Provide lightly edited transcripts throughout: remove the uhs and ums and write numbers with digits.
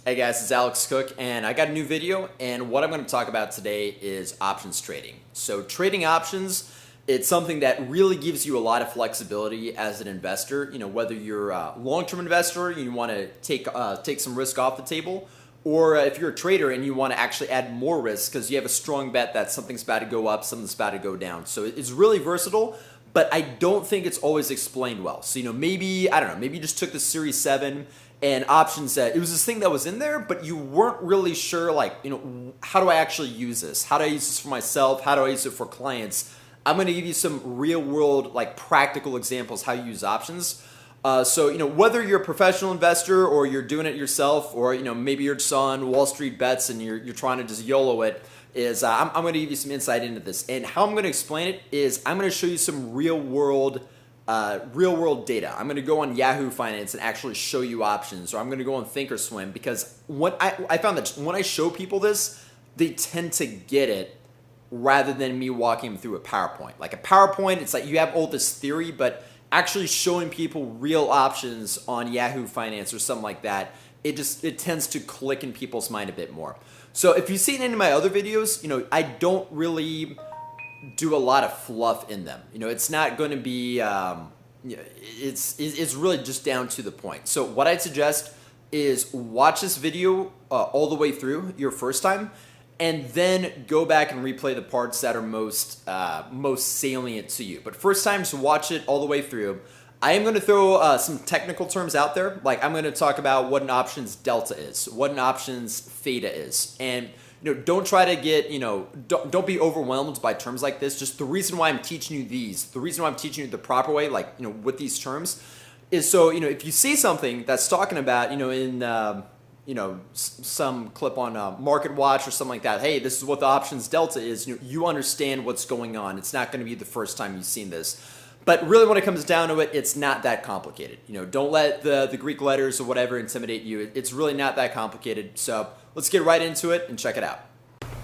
Hey guys, it's Alex Cook and I got a new video, and what I'm going to talk about today is options trading. So trading options, it's something that really gives you a lot of flexibility as an investor. You know, whether you're a long-term investor, you want to take some risk off the table, or if you're a trader and you want to actually add more risk because you have a strong bet that something's about to go up, something's about to go down. So it's really versatile, but I don't think it's always explained well. So, you know, maybe, I don't know, maybe you just took the Series 7 and options that it was this thing that was in there, but you weren't really sure, like, you know, how do I actually use this? How do I use this for myself? How do I use it for clients? I'm going to give you some real world, like, practical examples how you use options. So, you know, whether you're a professional investor or you're doing it yourself, or, you know, maybe you're just on Wall Street bets and you're trying to just YOLO it, is I'm going to give you some insight into this. And how I'm going to explain it is I'm going to show you some real world data. I'm going to go on Yahoo Finance and actually show you options, or I'm going to go on Thinkorswim, because what I found that when I show people this, they tend to get it rather than me walking them through a PowerPoint. Like a PowerPoint, it's like you have all this theory, but actually showing people real options on Yahoo Finance or something like that, it tends to click in people's mind a bit more. So if you've seen any of my other videos, you know, I don't really do a lot of fluff in them. You know, it's not going to be, it's really just down to the point. So what I'd suggest is watch this video all the way through your first time, and then go back and replay the parts that are most salient to you. But first time, just watch it all the way through. I am going to throw some technical terms out there. Like, I'm going to talk about what an options delta is, what an options theta is, and you know, don't try to get, you know, don't be overwhelmed by terms like this. Just the reason why I'm teaching you these, the reason why I'm teaching you the proper way, like, you know, with these terms, is so, you know, if you see something that's talking about, you know, in, you know, some clip on Market Watch or something like that, hey, this is what the options delta is, you understand what's going on. It's not going to be the first time you've seen this. But really, when it comes down to it, it's not that complicated. You know, don't let the Greek letters or whatever intimidate you. It's really not that complicated. So let's get right into it and check it out.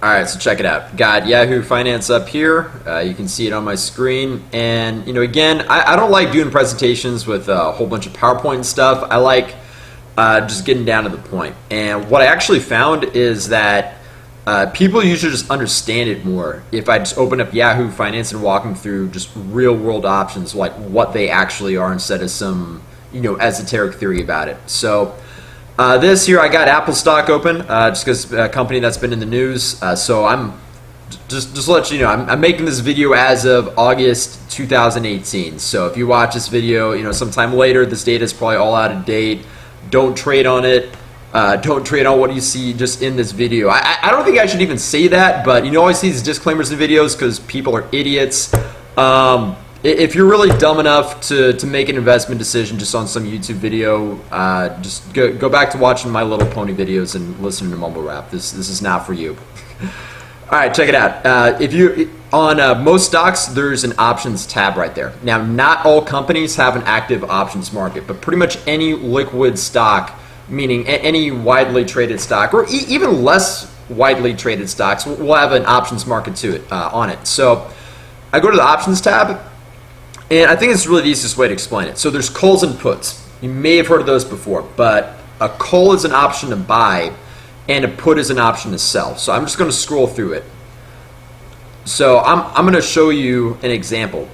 All right, so check it out. Got Yahoo Finance up here. You can see it on my screen. And, you know, again, I don't like doing presentations with a whole bunch of PowerPoint stuff. I like just getting down to the point. And what I actually found is that people usually just understand it more if I just open up Yahoo Finance and walk them through just real world options, like what they actually are, instead of some, you know, esoteric theory about it. So this here, I got Apple stock open just because a company that's been in the news. So I'm just to let you know, I'm making this video as of August 2018. So if you watch this video, you know, sometime later, this data is probably all out of date. Don't trade on it. Don't trade on what you see just in this video. I don't think I should even say that, but you know, always see these disclaimers in videos because people are idiots. If you're really dumb enough to make an investment decision just on some YouTube video, just go back to watching My Little Pony videos and listening to mumble rap. This is not for you. All right, check it out. If you on most stocks, there's an options tab right there. Now, not all companies have an active options market, but pretty much any liquid stock, meaning any widely traded stock, or even less widely traded stocks, will have an options market to it on it. So I go to the options tab, and I think it's really the easiest way to explain it. So there's calls and puts. You may have heard of those before, but a call is an option to buy, and a put is an option to sell. So I'm just going to scroll through it. So I'm going to show you an example.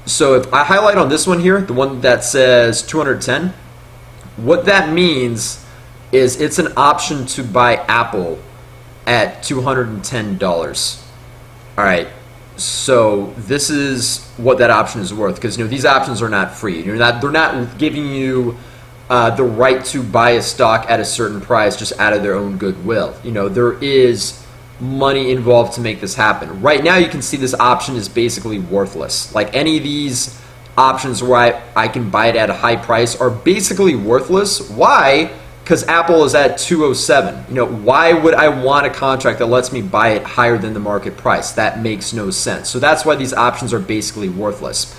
So if I highlight on this one here, the one that says 210, what that means is it's an option to buy Apple at $210. All right, so this is what that option is worth, because, you know, these options are not free. They're not giving you the right to buy a stock at a certain price just out of their own goodwill. You know, there is money involved to make this happen. Right now, you can see this option is basically worthless. Like any of these options where I can buy it at a high price are basically worthless. Why? Because Apple is at 207. You know, why would I want a contract that lets me buy it higher than the market price? That makes no sense. So that's why these options are basically worthless.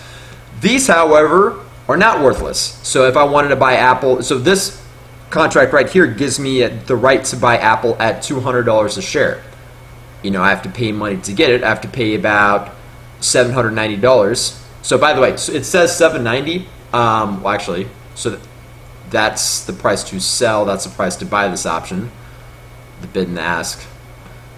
These, however, are not worthless. So if I wanted to buy Apple, so this contract right here gives me the right to buy Apple at $200 a share. You know, I have to pay money to get it. I have to pay about $790. So by the way, so it says $790. Well, actually, so That's the price to sell. That's the price to buy this option, the bid and the ask.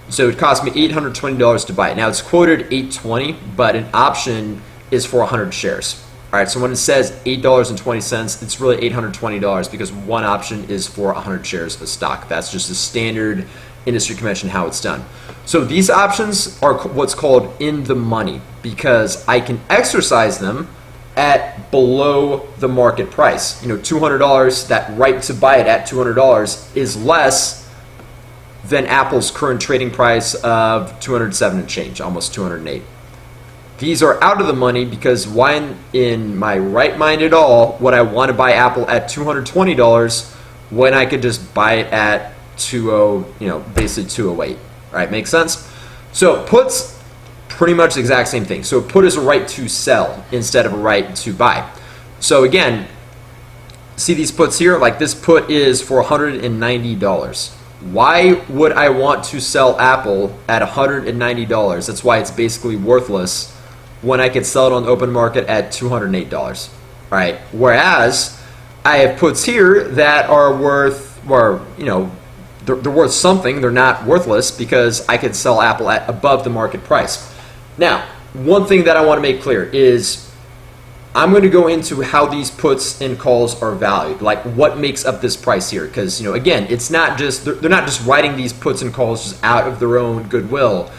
So it cost me $820 to buy it. Now it's quoted $820, but an option is for 100 shares. All right, so when it says $8.20, it's really $820 because one option is for 100 shares of stock. That's just a standard industry convention how it's done. So these options are what's called in the money because I can exercise them at below the market price. $200, that right to buy it at $200 is less than Apple's current trading price of 207 and change, almost 208. These are out of the money because why in my right mind at all would I want to buy Apple at $220 when I could just buy it at basically 208. All right, makes sense? So puts, pretty much the exact same thing. So put is a right to sell instead of a right to buy. So again, see these puts here? Like this put is for $190. Why would I want to sell Apple at $190? That's why it's basically worthless when I could sell it on the open market at $208. All right. Whereas I have puts here that are worth, or they're worth something. They're not worthless because I could sell Apple at above the market price. Now, one thing that I want to make clear is I'm going to go into how these puts and calls are valued, like what makes up this price here. Because again, it's not just they're not just writing these puts and calls just out of their own goodwill.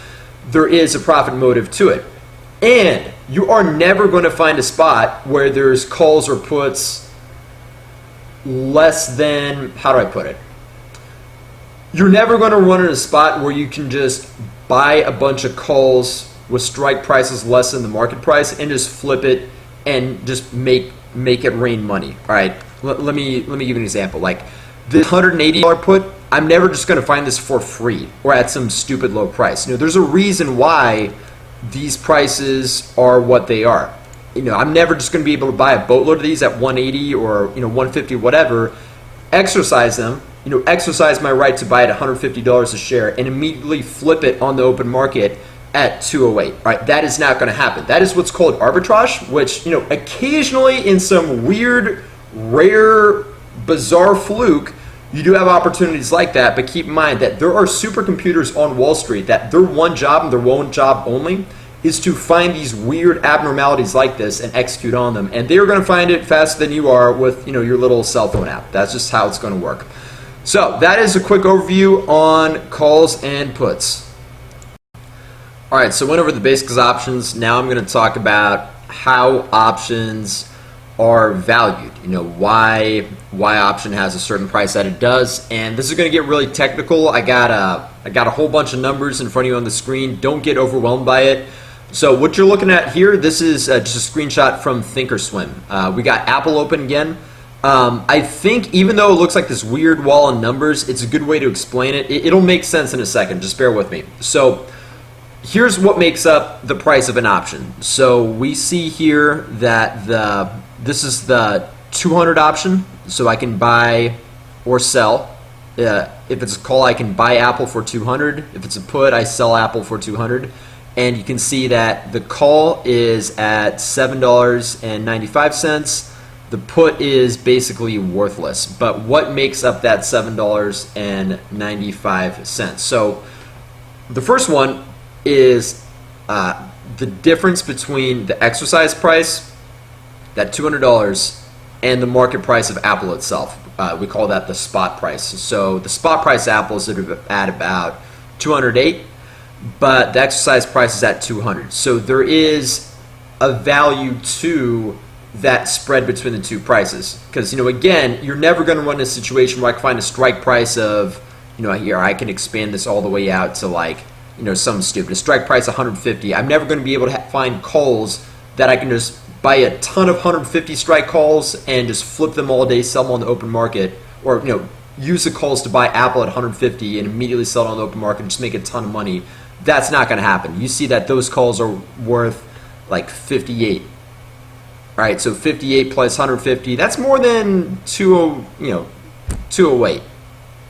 There is a profit motive to it. And you are never going to find a spot where there's calls or puts less than, how do I put it? You're never going to run in a spot where you can just buy a bunch of calls with strike prices less than the market price and just flip it and just make it rain money. All right, let me give you an example. Like the $180 put, I'm never just going to find this for free or at some stupid low price. There's a reason why these prices are what they are. I'm never just going to be able to buy a boatload of these at 180 or 150, whatever, exercise them, exercise my right to buy it at $150 a share and immediately flip it on the open market at 208. All right, that is not going to happen. That is what's called arbitrage, which occasionally in some weird, rare, bizarre fluke, you do have opportunities like that, but keep in mind that there are supercomputers on Wall Street that their one job and their one job only is to find these weird abnormalities like this and execute on them. And they're going to find it faster than you are with your little cell phone app. That's just how it's going to work. So that is a quick overview on calls and puts. All right, so went over the basics of options. Now I'm going to talk about how options are valued. Why option has a certain price that it does, and this is going to get really technical. I got a whole bunch of numbers in front of you on the screen. Don't get overwhelmed by it. So what you're looking at here, this is just a screenshot from Thinkorswim. We got Apple open again. I think even though it looks like this weird wall of numbers, it's a good way to explain it. It'll make sense in a second. Just bear with me. So here's what makes up the price of an option. So we see here that this is the 200 option, so I can buy or sell. If it's a call, I can buy Apple for 200. If it's a put, I sell Apple for 200. And you can see that the call is at $7.95. The put is basically worthless. But what makes up that $7.95? So the first one is the difference between the exercise price, that $200, and the market price of Apple itself. We call that the spot price. So the spot price Apple is at about 208, but the exercise price is at 200. So there is a value to that spread between the two prices. Because, again, you're never going to run a situation where I can find a strike price of, here I can expand this all the way out to something stupid. A strike price 150. I'm never going to be able to find calls that I can just buy a ton of 150 strike calls and just flip them all day, sell them on the open market, or use the calls to buy Apple at 150 and immediately sell it on the open market and just make a ton of money. That's not going to happen. You see that those calls are worth like 58. All right, so 58 plus 150, that's more than 208.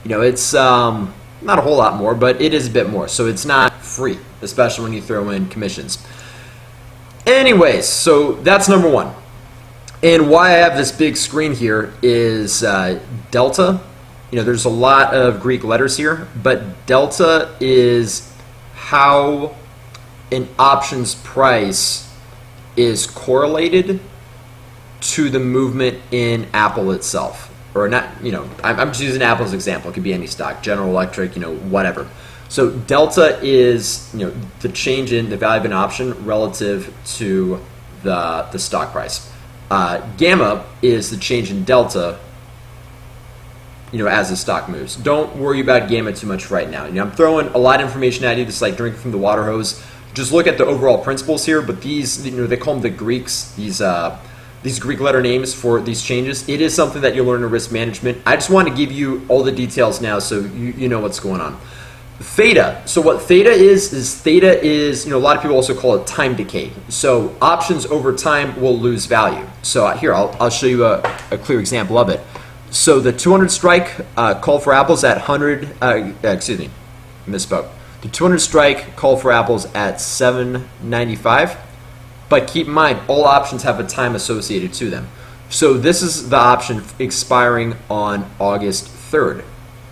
It's not a whole lot more, but it is a bit more. So it's not free, especially when you throw in commissions. Anyways, so that's number one. And why I have this big screen here is delta. There's a lot of Greek letters here, but delta is how an options price is correlated to the movement in Apple itself. Or not, I'm just using Apple as an example. It could be any stock, General Electric, whatever. So delta is, the change in the value of an option relative to the stock price. Gamma is the change in delta, as the stock moves. Don't worry about gamma too much right now. I'm throwing a lot of information at you. This is like drinking from the water hose. Just look at the overall principles here. But these, they call them the Greeks. These Greek letter names for these changes. It is something that you'll learn in risk management. I just want to give you all the details now so you know what's going on. Theta. So what theta is a lot of people also call it time decay. So options over time will lose value. So here, I'll show you a clear example of it. So the 200 strike call for apples at 100, misspoke. The 200 strike call for apples at 795. But keep in mind, all options have a time associated to them. So this is the option expiring on August 3rd,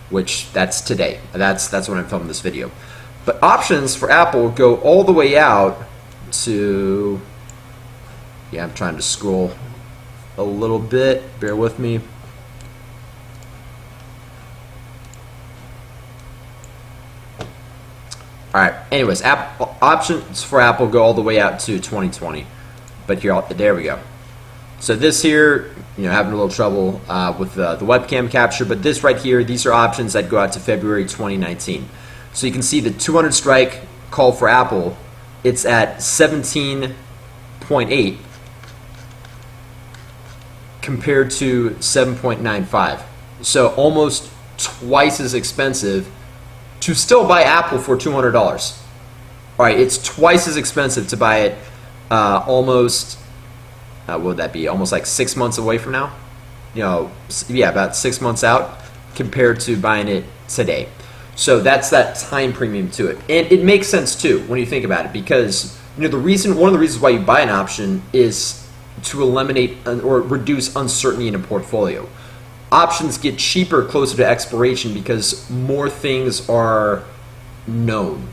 which that's today. That's when I'm filming this video. But options for Apple go all the way out to, I'm trying to scroll a little bit. Bear with me. All right. Anyways, options for Apple go all the way out to 2020. But here, there we go. So this here, having a little trouble with the webcam capture, but this right here, these are options that go out to February 2019. So you can see the 200 strike call for Apple, it's at 17.8 compared to 7.95. So almost twice as expensive to still buy Apple for $200. All right, it's twice as expensive to buy it almost, what would that be? Almost like 6 months away from now? About 6 months out compared to buying it today. So that's that time premium to it. And it makes sense too when you think about it, because one of the reasons why you buy an option is to eliminate or reduce uncertainty in a portfolio. Options get cheaper closer to expiration because more things are known.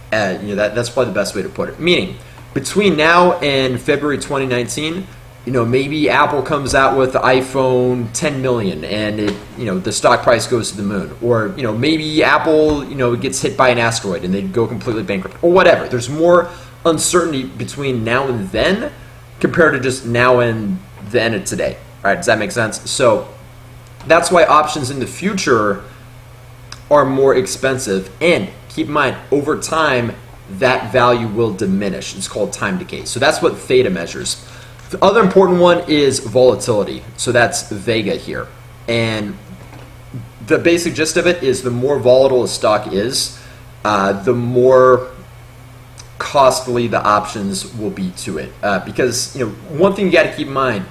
That's probably the best way to put it. Meaning, between now and February 2019, maybe Apple comes out with the iPhone 10 million and the stock price goes to the moon. Or, maybe Apple, gets hit by an asteroid and they go completely bankrupt or whatever. There's more uncertainty between now and then compared to just now and the end of today. All right, does that make sense? So that's why options in the future are more expensive. And keep in mind, over time, that value will diminish. It's called time decay. So that's what theta measures. The other important one is volatility. So that's vega here. And the basic gist of it is the more volatile a stock is, the more costly the options will be to it. Because one thing you got to keep in mind,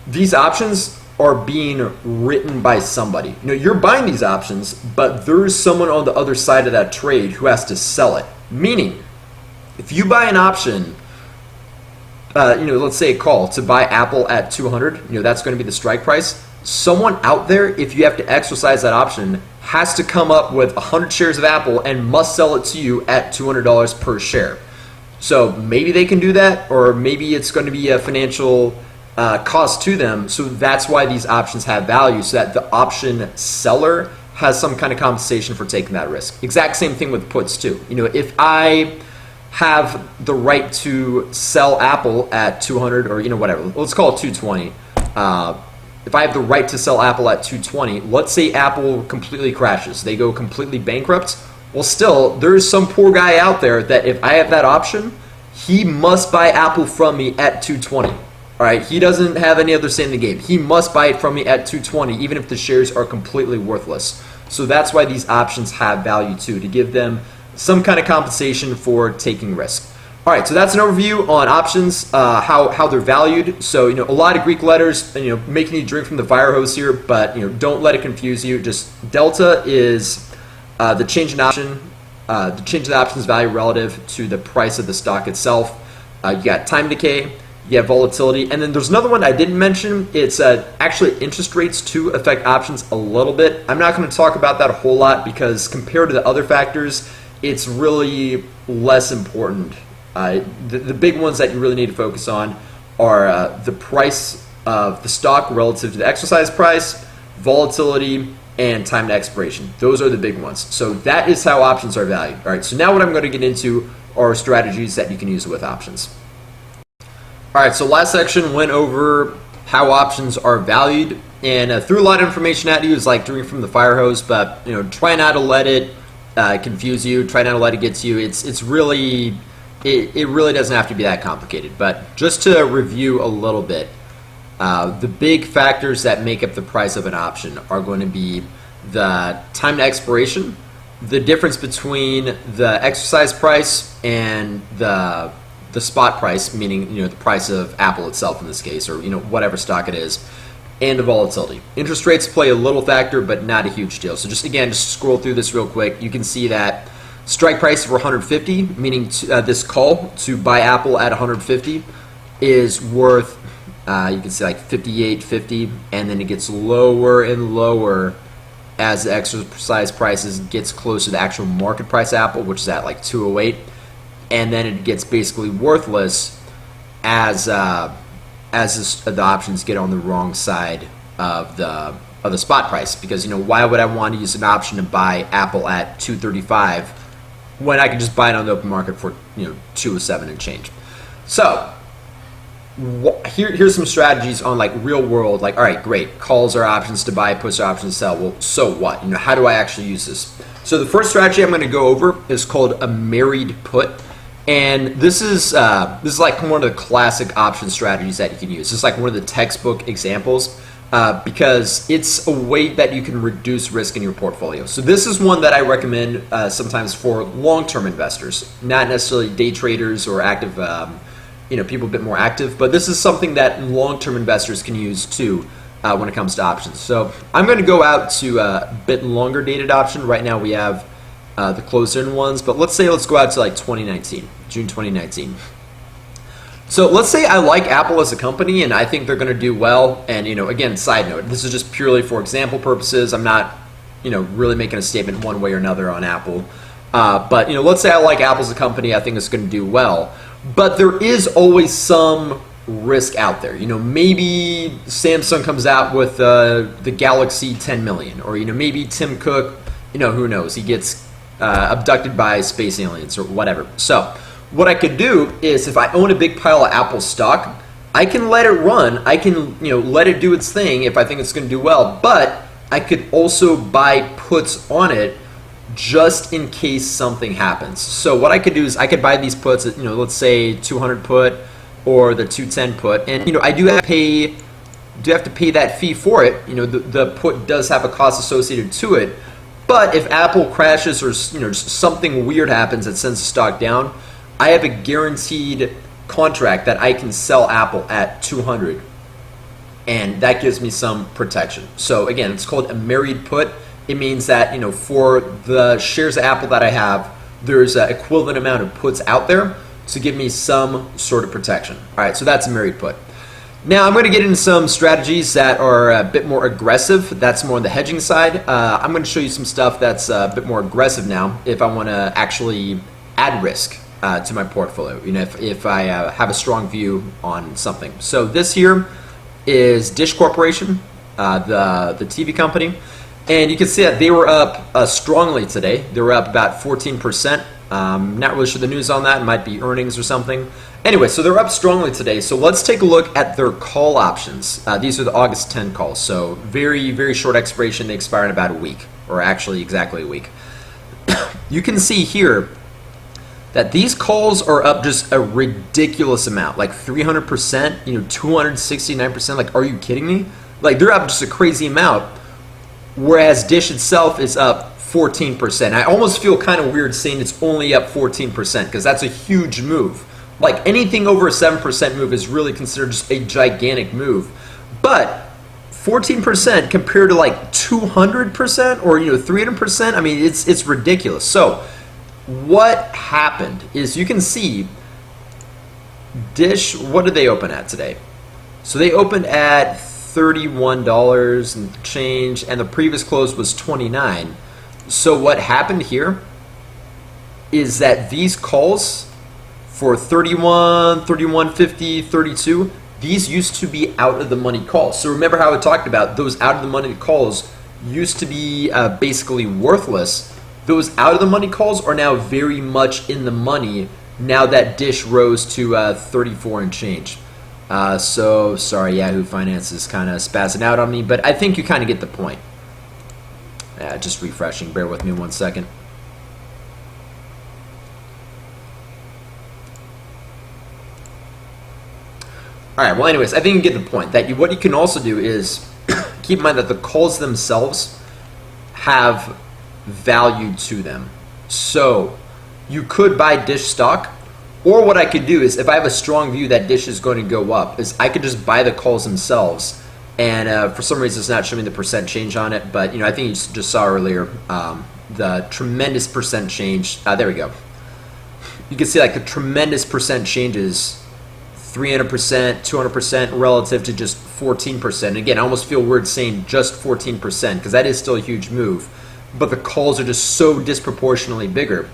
these options are being written by somebody. You're buying these options, but there's someone on the other side of that trade who has to sell it. Meaning, if you buy an option, let's say a call to buy Apple at 200, that's going to be the strike price. Someone out there, if you have to exercise that option, has to come up with 100 shares of Apple and must sell it to you at $200 per share. So maybe they can do that, or maybe it's going to be a financial cost to them. So that's why these options have value, so that the option seller has some kind of compensation for taking that risk. Exact same thing with puts too. If I have the right to sell Apple at 200 or whatever, let's call it 220. If I have the right to sell Apple at 220, let's say Apple completely crashes, they go completely bankrupt. Well, still, there's some poor guy out there that if I have that option, he must buy Apple from me at 220. All right, he doesn't have any other say in the game. He must buy it from me at 220, even if the shares are completely worthless. So that's why these options have value too, to give them some kind of compensation for taking risk. All right, so that's an overview on options, how they're valued. So a lot of Greek letters, making you drink from the fire hose here, but don't let it confuse you. Just delta is the change in option, the change in the options value relative to the price of the stock itself. You got time decay. You have volatility, and then there's another one I didn't mention. It's actually interest rates too affect options a little bit. I'm not going to talk about that a whole lot because compared to the other factors, it's really less important. The big ones that you really need to focus on are the price of the stock relative to the exercise price, volatility, and time to expiration. Those are the big ones. So that is how options are valued. All right, so now what I'm going to get into are strategies that you can use with options. All right, so last section went over how options are valued and threw a lot of information at you. It's like drinking from the fire hose, but try not to let it confuse you. Try not to let it get to you. It really doesn't have to be that complicated. But just to review a little bit, the big factors that make up the price of an option are going to be the time to expiration, the difference between the exercise price and the spot price, meaning the price of Apple itself in this case, or whatever stock it is, and the volatility. Interest rates play a little factor, but not a huge deal. So just scroll through this real quick. You can see that strike price for 150, meaning this call to buy Apple at 150 is worth you can see like 58.50, and then it gets lower and lower as the exercise prices gets closer to the actual market price Apple, which is at like 208. And then it gets basically worthless as the options get on the wrong side of the spot price. Because why would I want to use an option to buy Apple at 235 when I can just buy it on the open market for 207 and change? So here's some strategies on like real world. Like, all right, great, calls are options to buy, puts are options to sell. Well, so what? How do I actually use this? So the first strategy I'm going to go over is called a married put. And this is like one of the classic option strategies that you can use. It's like one of the textbook examples because it's a way that you can reduce risk in your portfolio. So this is one that I recommend sometimes for long-term investors, not necessarily day traders or active, people a bit more active. But this is something that long-term investors can use too when it comes to options. So I'm going to go out to a bit longer dated option. Right now we have the closed-in ones, but let's go out to like 2019, June 2019. So let's say I like Apple as a company and I think they're going to do well. And again, side note, this is just purely for example purposes. I'm not really making a statement one way or another on Apple. But let's say I like Apple as a company. I think it's going to do well. But there is always some risk out there. Maybe Samsung comes out with the Galaxy 10 million, or maybe Tim Cook, who knows, he gets abducted by space aliens or whatever. So what I could do is, if I own a big pile of Apple stock, I can let it run. I can let it do its thing if I think it's going to do well. But I could also buy puts on it just in case something happens. So what I could do is I could buy these puts at let's say 200 put or the 210 put, and I do have to pay that fee for it. The put does have a cost associated to it. But if Apple crashes or just something weird happens that sends the stock down, I have a guaranteed contract that I can sell Apple at 200, and that gives me some protection. So again, it's called a married put. It means that for the shares of Apple that I have, there's an equivalent amount of puts out there to give me some sort of protection. All right, so that's a married put. Now I'm going to get into some strategies that are a bit more aggressive. That's more on the hedging side. I'm going to show you some stuff that's a bit more aggressive now if I want to actually add risk to my portfolio, if I have a strong view on something. So this here is Dish Corporation, the TV company. And you can see that they were up strongly today. They were up about 14%. Not really sure the news on that. It might be earnings or something. Anyway, so they're up strongly today. So let's take a look at their call options. These are the August 10 calls. So very, very short expiration. They expire in about a week, or actually exactly a week. You can see here that these calls are up just a ridiculous amount, like 300%, 269%. Like, are you kidding me? Like, they're up just a crazy amount, whereas Dish itself is up 14%. I almost feel kind of weird saying it's only up 14% because that's a huge move. Like, anything over a 7% move is really considered just a gigantic move. But 14% compared to like 200% or 300%, I mean, it's ridiculous. So what happened is, you can see Dish, what did they open at today? So they opened at $31 and change, and the previous close was $29. So what happened here is that these calls for 31, 31.50, 32, these used to be out of the money calls. So remember how I talked about those out of the money calls used to be basically worthless. Those out of the money calls are now very much in the money now that Dish rose to 34 and change. So sorry, Yahoo Finance is kind of spazzing out on me, but I think you kind of get the point. Just refreshing. Bear with me 1 second. All right. Well, anyways, I think you get the point. That what you can also do is keep in mind that the calls themselves have value to them. So you could buy Dish stock, or what I could do is if I have a strong view that Dish is going to go up, is I could just buy the calls themselves. And for some reason, it's not showing the percent change on it, but I think you just saw earlier the tremendous percent change. There we go. You can see like the tremendous percent changes, 300%, 200% relative to just 14%. Again, I almost feel weird saying just 14% because that is still a huge move, but the calls are just so disproportionately bigger.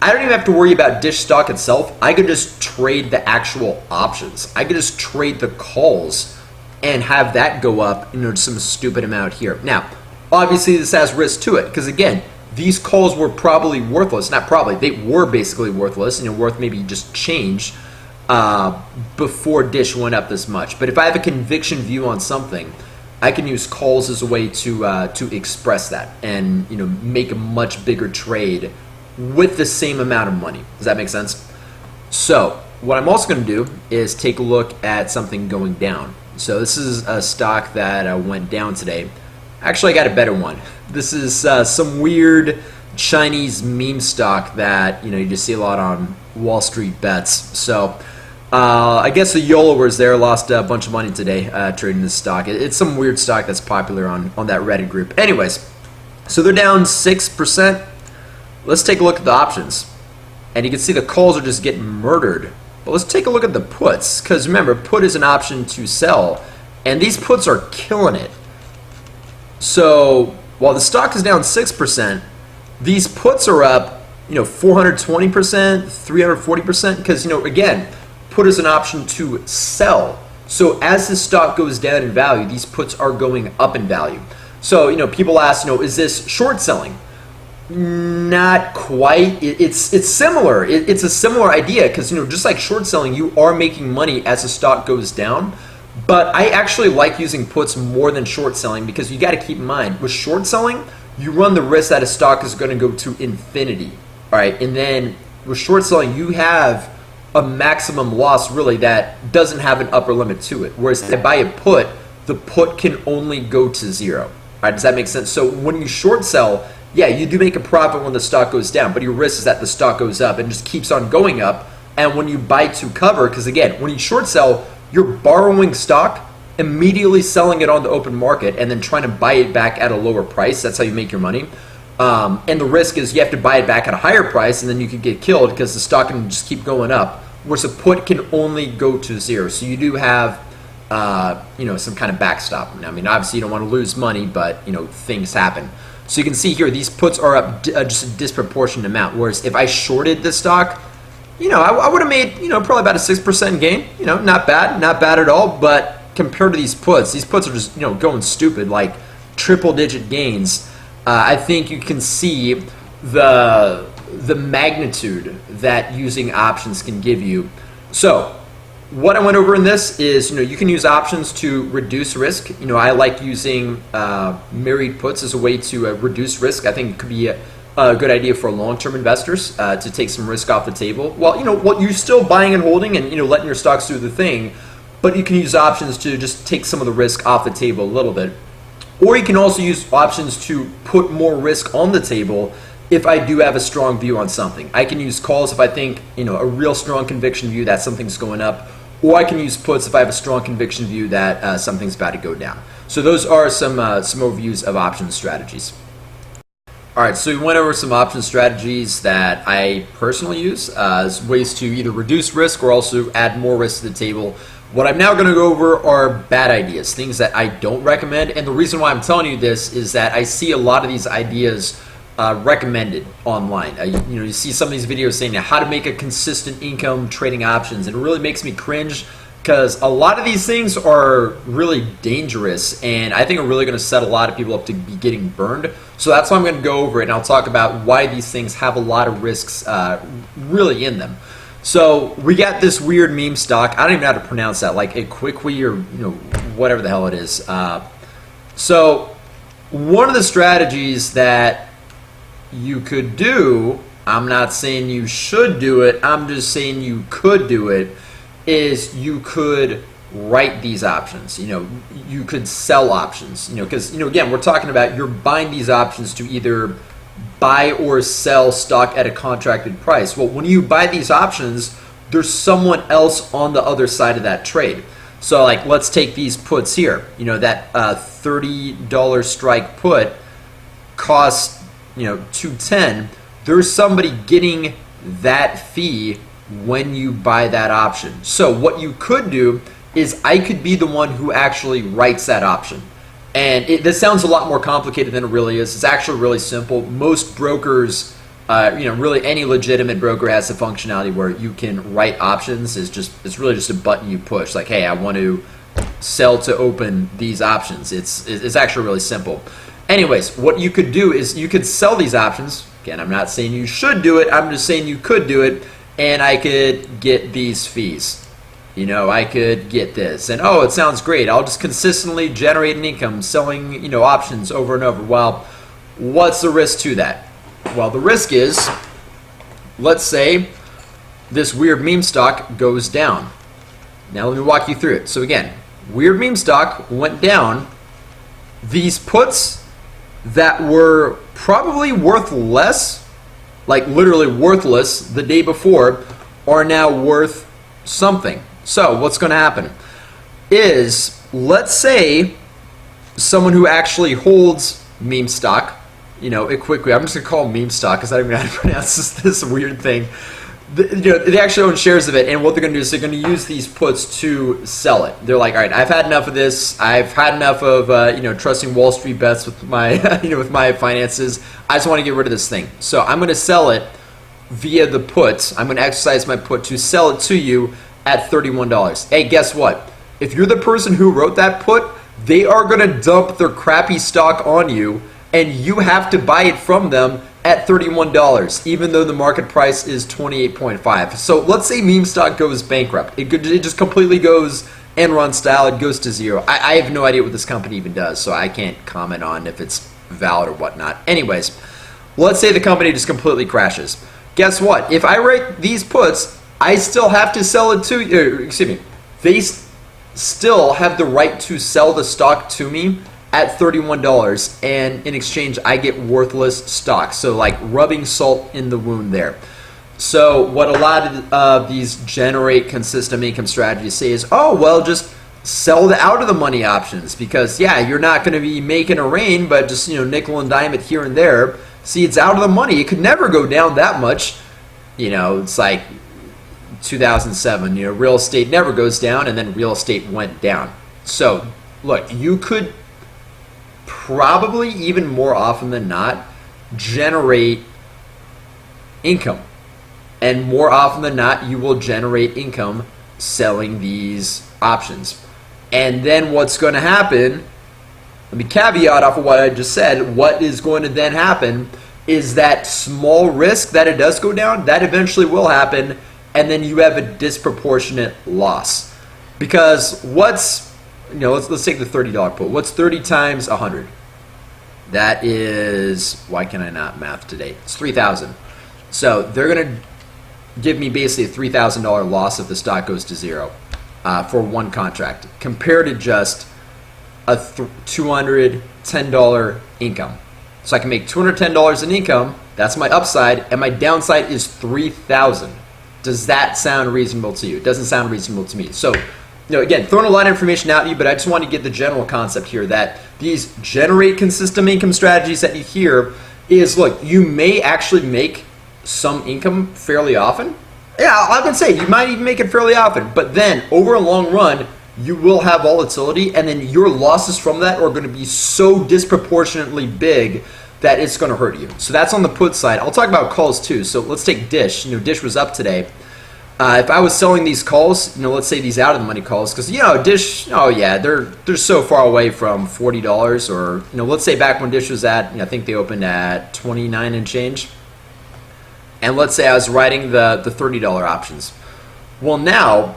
I don't even have to worry about Dish stock itself. I could just trade the actual options. I could just trade the calls and have that go up some stupid amount here. Now, obviously this has risk to it because again, these calls were probably worthless. Not probably, they were basically worthless, worth maybe just change before Dish went up this much. But if I have a conviction view on something, I can use calls as a way to express that and make a much bigger trade with the same amount of money. Does that make sense? So what I'm also going to do is take a look at something going down. So this is a stock that went down today. Actually, I got a better one. This is some weird Chinese meme stock that you just see a lot on Wall Street bets. So I guess the YOLOers there lost a bunch of money today trading this stock. It's some weird stock that's popular on that Reddit group. Anyways, so they're down 6%. Let's take a look at the options. And you can see the calls are just getting murdered. But let's take a look at the puts. Because remember, put is an option to sell. And these puts are killing it. So while the stock is down 6%, these puts are up 420%, 340%. Because, again, put is an option to sell. So as the stock goes down in value, these puts are going up in value. So, people ask, is this short selling? Not quite. It's similar. It's a similar idea because just like short selling, you are making money as the stock goes down. But I actually like using puts more than short selling because you got to keep in mind with short selling, you run the risk that a stock is going to go to infinity. All right, and then with short selling, you have a maximum loss really that doesn't have an upper limit to it. Whereas if I buy a put, the put can only go to zero. All right, does that make sense? So when you short sell, yeah, you do make a profit when the stock goes down, but your risk is that the stock goes up and just keeps on going up. And when you buy to cover, because again, when you short sell, you're borrowing stock, immediately selling it on the open market, and then trying to buy it back at a lower price. That's how you make your money. And the risk is you have to buy it back at a higher price, and then you could get killed because the stock can just keep going up. Whereas a put can only go to zero. So you do have, some kind of backstop. I mean, obviously you don't want to lose money, but things happen. So you can see here, these puts are up just a disproportionate amount. Whereas if I shorted this stock, I would have made, probably about a 6% gain. Not bad at all. But compared to these puts are just, going stupid, like triple-digit gains. I think you can see the magnitude that using options can give you. So what I went over in this is, you can use options to reduce risk. I like using married puts as a way to reduce risk. I think it could be a good idea for long-term investors to take some risk off the table. Well, you're still buying and holding and, letting your stocks do the thing, but you can use options to just take some of the risk off the table a little bit. Or you can also use options to put more risk on the table if I do have a strong view on something. I can use calls if I think, a real strong conviction view that something's going up. Or I can use puts if I have a strong conviction view that something's about to go down. So those are some overviews of options strategies. All right, so we went over some option strategies that I personally use as ways to either reduce risk or also add more risk to the table. What I'm now going to go over are bad ideas, things that I don't recommend. And the reason why I'm telling you this is that I see a lot of these ideas recommended online. You see some of these videos saying how to make a consistent income trading options, and it really makes me cringe because a lot of these things are really dangerous, and I think are really going to set a lot of people up to be getting burned. So that's why I'm going to go over it, and I'll talk about why these things have a lot of risks really in them. So we got this weird meme stock. I don't even know how to pronounce that, like a Quickly or whatever the hell it is. So one of the strategies that you could do, I'm not saying you should do it, I'm just saying you could do it, is you could write these options. You could sell options, because again, we're talking about you're buying these options to either buy or sell stock at a contracted price. Well, when you buy these options, there's someone else on the other side of that trade. So like, let's take these puts here. That $30 strike put costs $210. There's somebody getting that fee when you buy that option. So what you could do is I could be the one who actually writes that option. And this sounds a lot more complicated than it really is. It's actually really simple. Most brokers, really any legitimate broker has the functionality where you can write options. It's really just a button you push. Like, hey, I want to sell to open these options. It's actually really simple. Anyways, what you could do is you could sell these options. Again, I'm not saying you should do it. I'm just saying you could do it, and I could get these fees. I could get this, and it sounds great. I'll just consistently generate an income selling, options over and over. Well, what's the risk to that? Well, the risk is, let's say this weird meme stock goes down. Now let me walk you through it. So again, weird meme stock went down. These puts that were probably worth less, like literally worthless the day before, are now worth something. So what's going to happen is, let's say someone who actually holds meme stock, it quickly, I'm just going to call it meme stock because I don't even know how to pronounce this weird thing. They actually own shares of it, and what they're going to do is they're going to use these puts to sell it. They're like, all right, I've had enough of this. I've had enough of trusting Wall Street bets with my with my finances. I just want to get rid of this thing. So I'm going to sell it via the puts. I'm going to exercise my put to sell it to you at $31. Hey, guess what? If you're the person who wrote that put, they are going to dump their crappy stock on you, and you have to buy it from them at $31, even though the market price is $28.5. So let's say meme stock goes bankrupt. It just completely goes Enron style. It goes to zero. I have no idea what this company even does, so I can't comment on if it's valid or whatnot. Anyways, let's say the company just completely crashes. Guess what? If I write these puts, I still have to sell it to, they still have the right to sell the stock to me at $31, and in exchange I get worthless stock. So like rubbing salt in the wound there. So what a lot of these generate consistent income strategies say is, just sell the out of the money options, because you're not going to be making a rain, but just nickel and dime it here and there. See, it's out of the money. It could never go down that much. It's like 2007, real estate never goes down, and then real estate went down. So look, you could probably even more often than not generate income, and more often than not you will generate income selling these options. And then what's going to happen, let me caveat off of what I just said, what is going to then happen is that small risk that it does go down, that eventually will happen, and then you have a disproportionate loss. Because what's, let's take the $30 put. What's 30 times 100? That is, why can I not math today? It's 3,000. So they're going to give me basically a $3,000 loss if the stock goes to zero for one contract, compared to just a $210 income. So I can make $210 in income. That's my upside, and my downside is $3,000. Does that sound reasonable to you? It doesn't sound reasonable to me. So, again, throwing a lot of information at you, but I just want to get the general concept here that these generate consistent income strategies that you hear, is, look, you may actually make some income fairly often. Yeah, I can say you might even make it fairly often, but then over a long run, you will have volatility, and then your losses from that are going to be so disproportionately big that it's going to hurt you. So that's on the put side. I'll talk about calls too. So let's take Dish. Dish was up today. If I was selling these calls, let's say these out of the money calls, because Dish, oh yeah, they're so far away from $40, or let's say back when Dish was at, I think they opened at 29 and change, and let's say I was writing the $30 options. Well, now,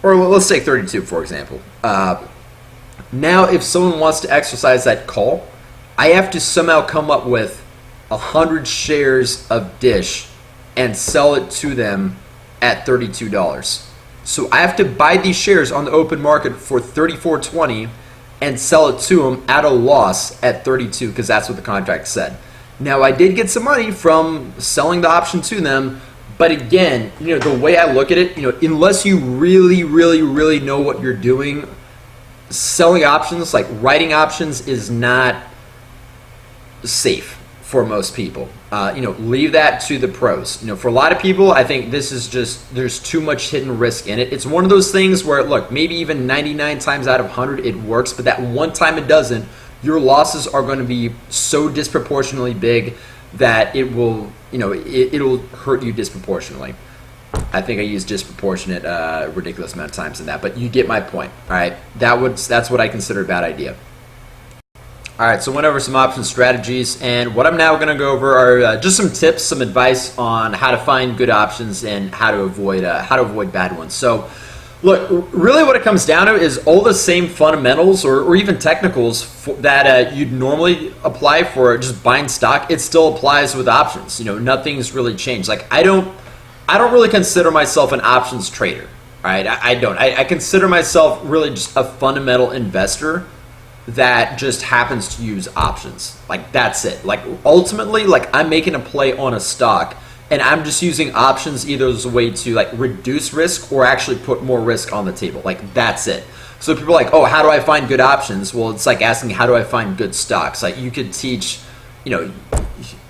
or let's take 32 for example. Now, if someone wants to exercise that call, I have to somehow come up with 100 shares of Dish and sell it to them at $32. So I have to buy these shares on the open market for $34.20 and sell it to them at a loss at $32, because that's what the contract said. Now, I did get some money from selling the option to them, but again, the way I look at it, unless you really, really, really know what you're doing, selling options, like writing options, is not safe for most people. Leave that to the pros. For a lot of people, I think this is just, there's too much hidden risk in it. It's one of those things where, look, maybe even 99 times out of 100 it works, but that one time it doesn't, your losses are going to be so disproportionately big that it will, it'll hurt you disproportionately. I think I used disproportionate ridiculous amount of times in that, but you get my point. All right, that's what I consider a bad idea. All right, so went over some option strategies, and what I'm now going to go over are just some tips, some advice on how to find good options and how to avoid bad ones. So, look, really what it comes down to is all the same fundamentals or even technicals that you'd normally apply for just buying stock. It still applies with options. Nothing's really changed. Like I don't really consider myself an options trader. All right, I don't. I consider myself really just a fundamental investor that just happens to use options. Like that's it. Like ultimately, like I'm making a play on a stock and I'm just using options either as a way to like reduce risk or actually put more risk on the table. Like that's it. So people are like, oh, how do I find good options? Well, it's like asking, how do I find good stocks? Like you could teach,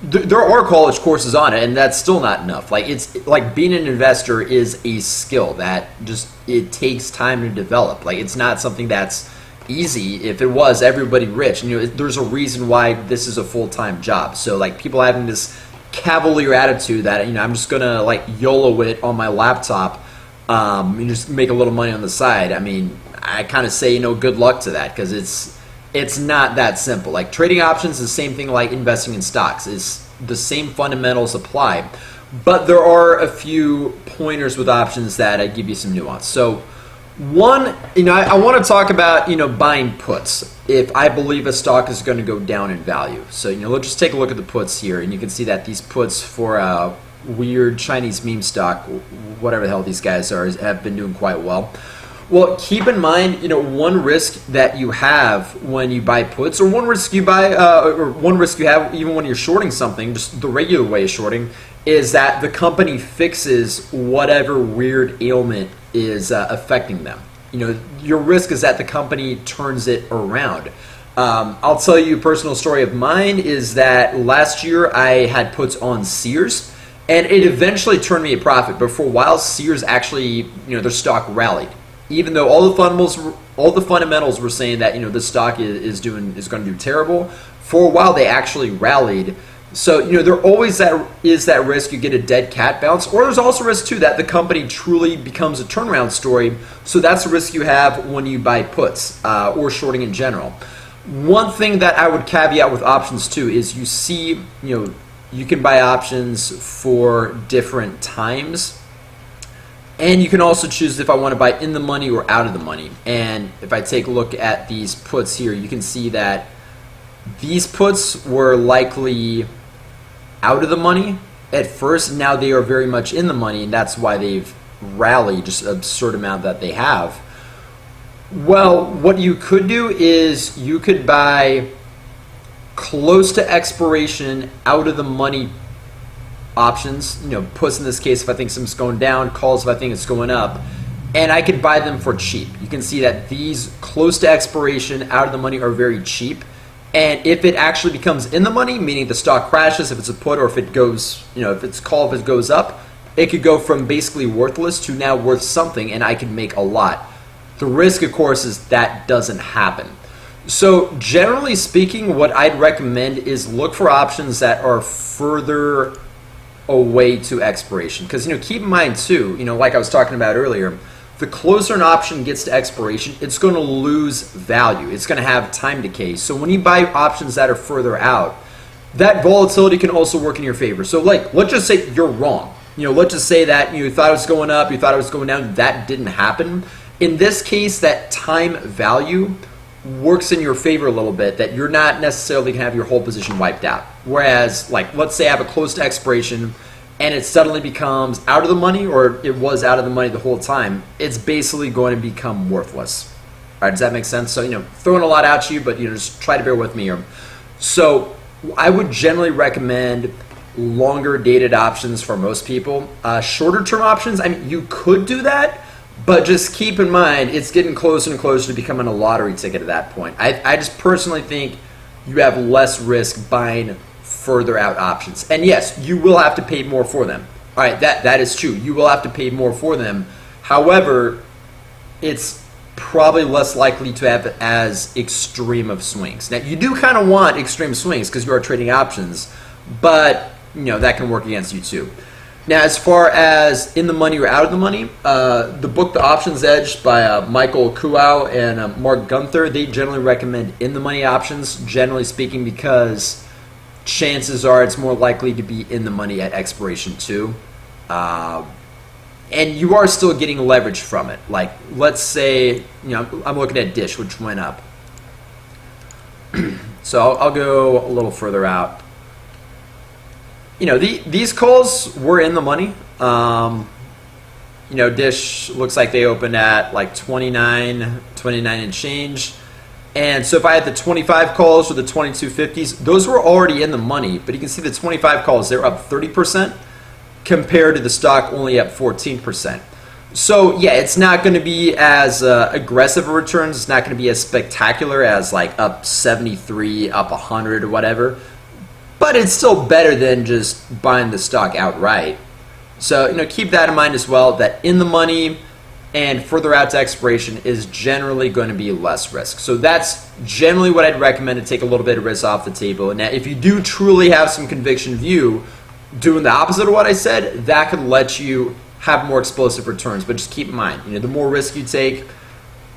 there are college courses on it, and that's still not enough. Like it's like being an investor is a skill that just, it takes time to develop. Like it's not something that's easy. If it was, everybody rich. There's a reason why this is a full-time job. So like people having this cavalier attitude that I'm just gonna like YOLO it on my laptop and just make a little money on the side. I mean, I kind of say good luck to that, because it's not that simple. Like trading options is the same thing like investing in stocks. Is the same fundamentals apply, but there are a few pointers with options that I give you some nuance. So one, I want to talk about, buying puts if I believe a stock is going to go down in value. So, let's just take a look at the puts here, and you can see that these puts for a weird Chinese meme stock, whatever the hell these guys are, have been doing quite well. Well, keep in mind, one risk that you have when you buy puts, or one risk you buy, or one risk you have even when you're shorting something, just the regular way of shorting, is that the company fixes whatever weird ailment is affecting them. Your risk is that the company turns it around. I'll tell you a personal story of mine is that last year I had puts on Sears, and it eventually turned me a profit. But for a while, Sears actually, their stock rallied, even though all the fundamentals were saying that the stock is going to do terrible. For a while, they actually rallied. So, there always is that risk you get a dead cat bounce, or there's also risk too that the company truly becomes a turnaround story. So that's a risk you have when you buy puts or shorting in general. One thing that I would caveat with options too is you see, you can buy options for different times. And you can also choose if I want to buy in the money or out of the money. And if I take a look at these puts here, you can see that these puts were likely out of the money at first. Now they are very much in the money, and that's why they've rallied just an absurd amount that they have. Well, what you could do is you could buy close to expiration out of the money options, puts in this case if I think something's going down, calls if I think it's going up, and I could buy them for cheap. You can see that these close to expiration out of the money are very cheap, And if it actually becomes in the money, meaning the stock crashes, if it's a put, or if it goes, if it's call, if it goes up, it could go from basically worthless to now worth something, and I can make a lot. The risk, of course, is that doesn't happen. So generally speaking, what I'd recommend is look for options that are further away to expiration. Because, keep in mind too, like I was talking about earlier, the closer an option gets to expiration, it's going to lose value. It's going to have time decay. So when you buy options that are further out, that volatility can also work in your favor. So let's just say you're wrong. Let's just say that you thought it was going up, you thought it was going down. That didn't happen. In this case, that time value works in your favor a little bit, that you're not necessarily going to have your whole position wiped out. Whereas, let's say I have a close to expiration and it suddenly becomes out of the money, or it was out of the money the whole time, it's basically going to become worthless. All right, does that make sense? So, throwing a lot out to you, but just try to bear with me here. So I would generally recommend longer dated options for most people. Shorter term options, you could do that, but just keep in mind, it's getting closer and closer to becoming a lottery ticket at that point. I just personally think you have less risk buying further out options. And yes, you will have to pay more for them. All right, that is true. You will have to pay more for them. However, it's probably less likely to have as extreme of swings. Now, you do kind of want extreme swings because you are trading options, but that can work against you too. Now, as far as in the money or out of the money, the book The Options Edge by Michael Kuau and Mark Gunther, they generally recommend in the money options, generally speaking, because chances are it's more likely to be in the money at expiration too. And you are still getting leverage from it. Let's say, I'm looking at Dish, which went up. So I'll go a little further out. These calls were in the money. Dish looks like they opened at 29 and change. And so if I had the 25 calls or the 2250s, those were already in the money. But you can see the 25 calls, they're up 30% compared to the stock only up 14%. So yeah, it's not going to be as aggressive a returns. It's not going to be as spectacular as up 73, up 100 or whatever. But it's still better than just buying the stock outright. So keep that in mind as well, that in the money and further out to expiration is generally going to be less risk. So that's generally what I'd recommend, to take a little bit of risk off the table. And now, if you do truly have some conviction view, doing the opposite of what I said, that could let you have more explosive returns. But just keep in mind, the more risk you take,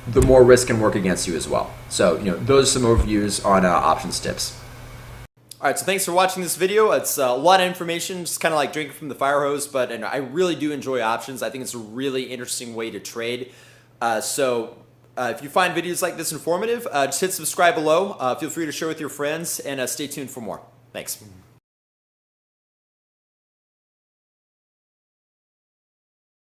the more risk can work against you as well. So those are some overviews on options tips. All right, so thanks for watching this video. It's a lot of information, just kind of like drinking from the fire hose, but I really do enjoy options. I think it's a really interesting way to trade. So if you find videos like this informative, just hit subscribe below. Feel free to share with your friends, and stay tuned for more. Thanks.